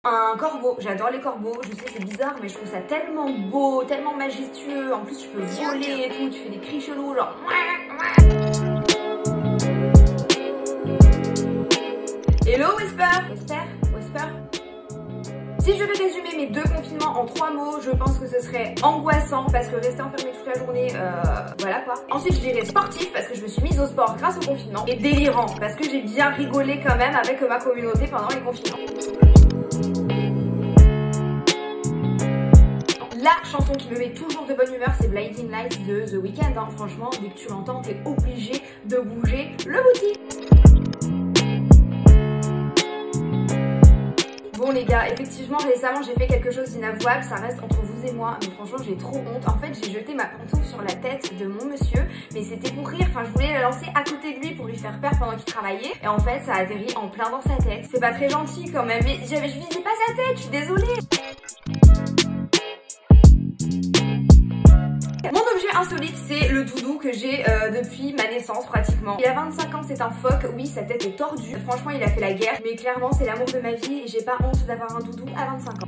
Un corbeau, j'adore les corbeaux, je sais c'est bizarre mais je trouve ça tellement beau, tellement majestueux, en plus tu peux voler et tout, tu fais des cris chelous genre... Hello Whisper. Whisper. Si je devais résumer mes 2 confinements en 3 mots, je pense que ce serait angoissant parce que rester enfermé toute la journée, voilà quoi. Ensuite je dirais sportif parce que je me suis mise au sport grâce au confinement. Et délirant parce que j'ai bien rigolé quand même avec ma communauté pendant les confinements. La chanson qui me met toujours de bonne humeur, c'est Blinding Lights de The Weeknd. Hein. Franchement, dès que tu l'entends, t'es obligé de bouger le booty. Bon les gars, effectivement récemment j'ai fait quelque chose d'inavouable, ça reste entre vous et moi, mais franchement j'ai trop honte. En fait j'ai jeté ma pantoufle sur la tête de mon monsieur, mais c'était pour rire, enfin je voulais la lancer à côté de lui pour lui faire peur pendant qu'il travaillait, et en fait ça a atterri en plein dans sa tête. C'est pas très gentil quand même, mais je visais pas sa tête, je suis désolée. Mon objet insolite, c'est le doudou que j'ai depuis ma naissance pratiquement. Il a 25 ans, c'est un phoque, oui sa tête est tordue. Franchement il a fait la guerre, mais clairement c'est l'amour de ma vie et j'ai pas honte d'avoir un doudou à 25 ans.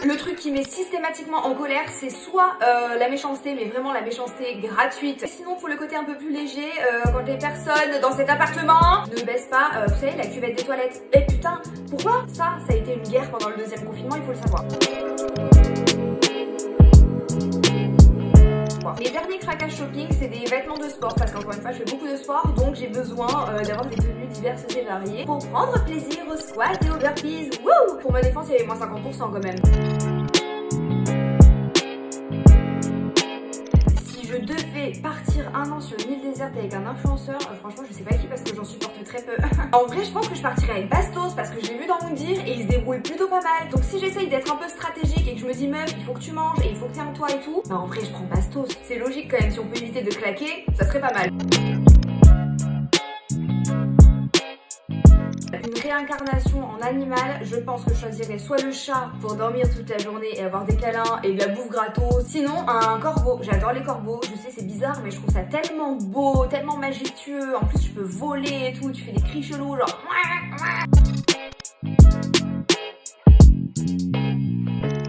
Le truc qui met systématiquement en colère, c'est soit la méchanceté, mais vraiment la méchanceté gratuite. Sinon pour le côté un peu plus léger, quand les personnes dans cet appartement ne baissent pas, vous savez, la cuvette des toilettes. Et putain, pourquoi ça a été une guerre pendant le 2e confinement, il faut le savoir. Les derniers craquages shopping, c'est des vêtements de sport parce qu'encore une fois je fais beaucoup de sport, donc j'ai besoin d'avoir des tenues diverses et variées pour prendre plaisir au squat et aux burpees. Wouh! Pour ma défense il y avait moins 50% quand même. Si je devais partir un an sur une île déserte avec un influenceur, franchement je sais pas qui parce que j'en supporte très peu. En vrai je pense que je partirais avec Bastos parce que je l'ai vu dans Moundir et il se débrouille plutôt pas mal. Donc si j'essaye d'être un peu stratégique et que je me dis meuf il faut que tu manges et il faut que tu aies un toit et tout, bah en vrai je prends Bastos. C'est logique quand même, si on peut éviter de claquer, ça serait pas mal. Une réincarnation en animal, je pense que je choisirais soit le chat pour dormir toute la journée et avoir des câlins et de la bouffe gratos, sinon un corbeau. J'adore les corbeaux, je sais c'est bizarre mais je trouve ça tellement beau, tellement majestueux, en plus tu peux voler et tout, tu fais des cris chelous genre...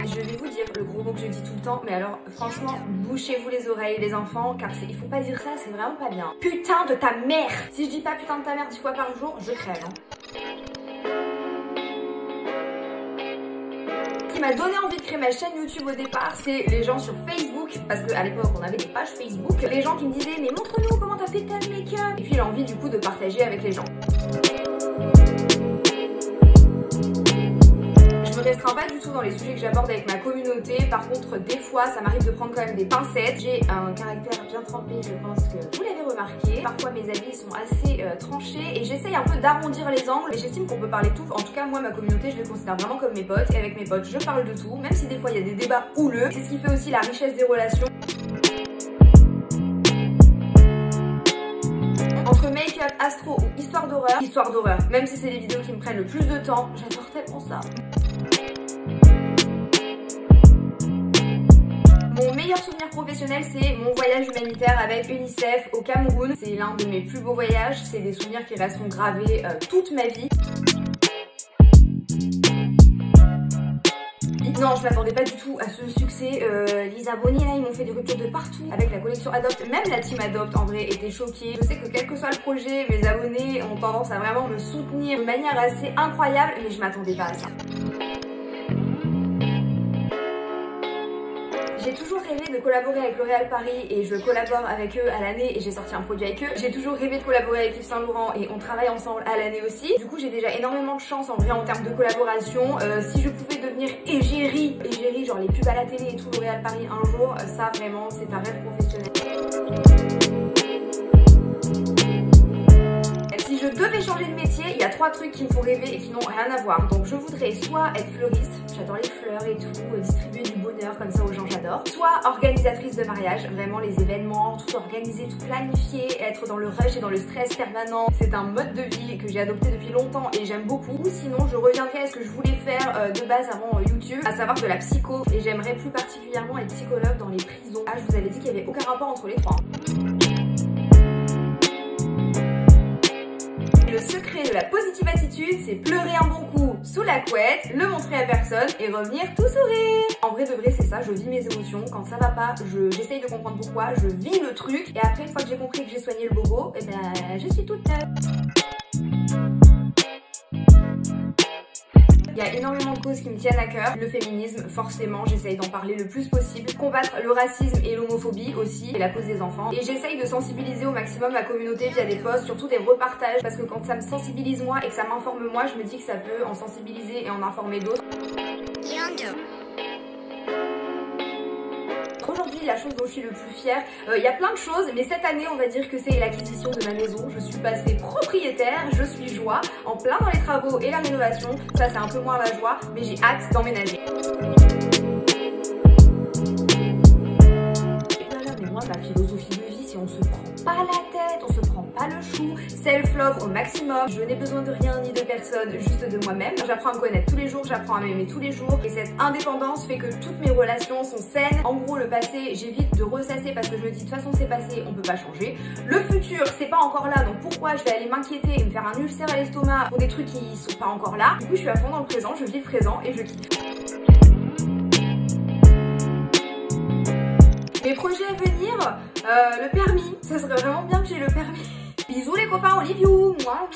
Je vais vous dire le gros mot que je dis tout le temps, mais alors franchement bouchez-vous les oreilles les enfants car il faut pas dire ça, c'est vraiment pas bien. Putain de ta mère. Si je dis pas putain de ta mère 10 fois par jour, je crève hein. Ce qui m'a donné envie de créer ma chaîne YouTube au départ, c'est les gens sur Facebook, parce qu'à l'époque on avait des pages Facebook, les gens qui me disaient mais montre-nous comment t'as fait tel make-up, et puis l'envie du coup de partager avec les gens. Je me restreins pas du tout dans les sujets que j'aborde avec ma communauté, par contre des fois ça m'arrive de prendre quand même des pincettes. J'ai un caractère bien trempé, je pense que vous l'avez remarqué. Parfois mes avis sont assez tranchés et j'essaye un peu d'arrondir les angles, et j'estime qu'on peut parler tout. En tout cas moi ma communauté je les considère vraiment comme mes potes, et avec mes potes je parle de tout, même si des fois il y a des débats houleux. C'est ce qui fait aussi la richesse des relations. Entre make-up, astro ou histoire d'horreur, même si c'est les vidéos qui me prennent le plus de temps, j'adore tellement ça. Mon meilleur souvenir professionnel, c'est mon voyage humanitaire avec UNICEF au Cameroun. C'est l'un de mes plus beaux voyages, c'est des souvenirs qui resteront gravés toute ma vie. Non, je m'attendais pas du tout à ce succès. Les abonnés là, ils m'ont fait des ruptures de partout avec la collection Adopt. Même la team Adopt en vrai était choquée. Je sais que quel que soit le projet, mes abonnés ont tendance à vraiment me soutenir de manière assez incroyable, mais je m'attendais pas à ça. J'ai toujours rêvé de collaborer avec L'Oréal Paris et je collabore avec eux à l'année et j'ai sorti un produit avec eux. J'ai toujours rêvé de collaborer avec Yves Saint Laurent et on travaille ensemble à l'année aussi. Du coup j'ai déjà énormément de chance en vrai en termes de collaboration. Si je pouvais devenir égérie, genre les pubs à la télé et tout L'Oréal Paris un jour, ça vraiment c'est un rêve professionnel. Si je devais changer de métier, il y a 3 trucs qui me font rêver et qui n'ont rien à voir. Donc je voudrais soit être fleuriste, j'adore les fleurs et tout, distribuer du bonheur comme ça aux gens, j'adore. Soit organisatrice de mariage, vraiment les événements, tout organiser, tout planifier, être dans le rush et dans le stress permanent. C'est un mode de vie que j'ai adopté depuis longtemps et j'aime beaucoup. Ou sinon je reviendrai à ce que je voulais faire de base avant YouTube, à savoir de la psycho. Et j'aimerais plus particulièrement être psychologue dans les prisons. Ah, je vous avais dit qu'il n'y avait aucun rapport entre les 3. Le secret de la positive attitude, c'est pleurer un bon coup sous la couette, le montrer à personne et revenir tout sourire. En vrai de vrai, c'est ça, je vis mes émotions. Quand ça va pas, j'essaye de comprendre pourquoi, je vis le truc et après, une fois que j'ai compris que j'ai soigné le bobo, et ben je suis toute neuve. Il y a énormément de causes qui me tiennent à cœur. Le féminisme, forcément, j'essaye d'en parler le plus possible. Combattre le racisme et l'homophobie aussi, et la cause des enfants. Et j'essaye de sensibiliser au maximum ma communauté via des posts, surtout des repartages, parce que quand ça me sensibilise moi et que ça m'informe moi, je me dis que ça peut en sensibiliser et en informer d'autres. Aujourd'hui, la chose dont je suis le plus fière, il y a plein de choses, mais cette année, on va dire que c'est l'acquisition de ma maison. Je suis passée propriétaire, je suis joie, en plein dans les travaux et la rénovation. Ça, c'est un peu moins la joie, mais j'ai hâte d'emménager. Mais moi, ma philosophie de vie, si on se prend pas la tête, on se prend pas le chou, self-love au maximum, je n'ai besoin de rien ni de personne, juste de moi-même. J'apprends à me connaître tous les jours, j'apprends à m'aimer tous les jours et cette indépendance fait que toutes mes relations sont saines. En gros, le passé, j'évite de ressasser parce que je me dis de toute façon c'est passé, on peut pas changer. Le futur, c'est pas encore là, donc pourquoi je vais aller m'inquiéter et me faire un ulcère à l'estomac pour des trucs qui sont pas encore là. Du coup, je suis à fond dans le présent, je vis le présent et je kiffe. Mes projets à venir, le permis, ça serait vraiment bien que j'ai le permis. Bisous les copains, Oliviou, moi.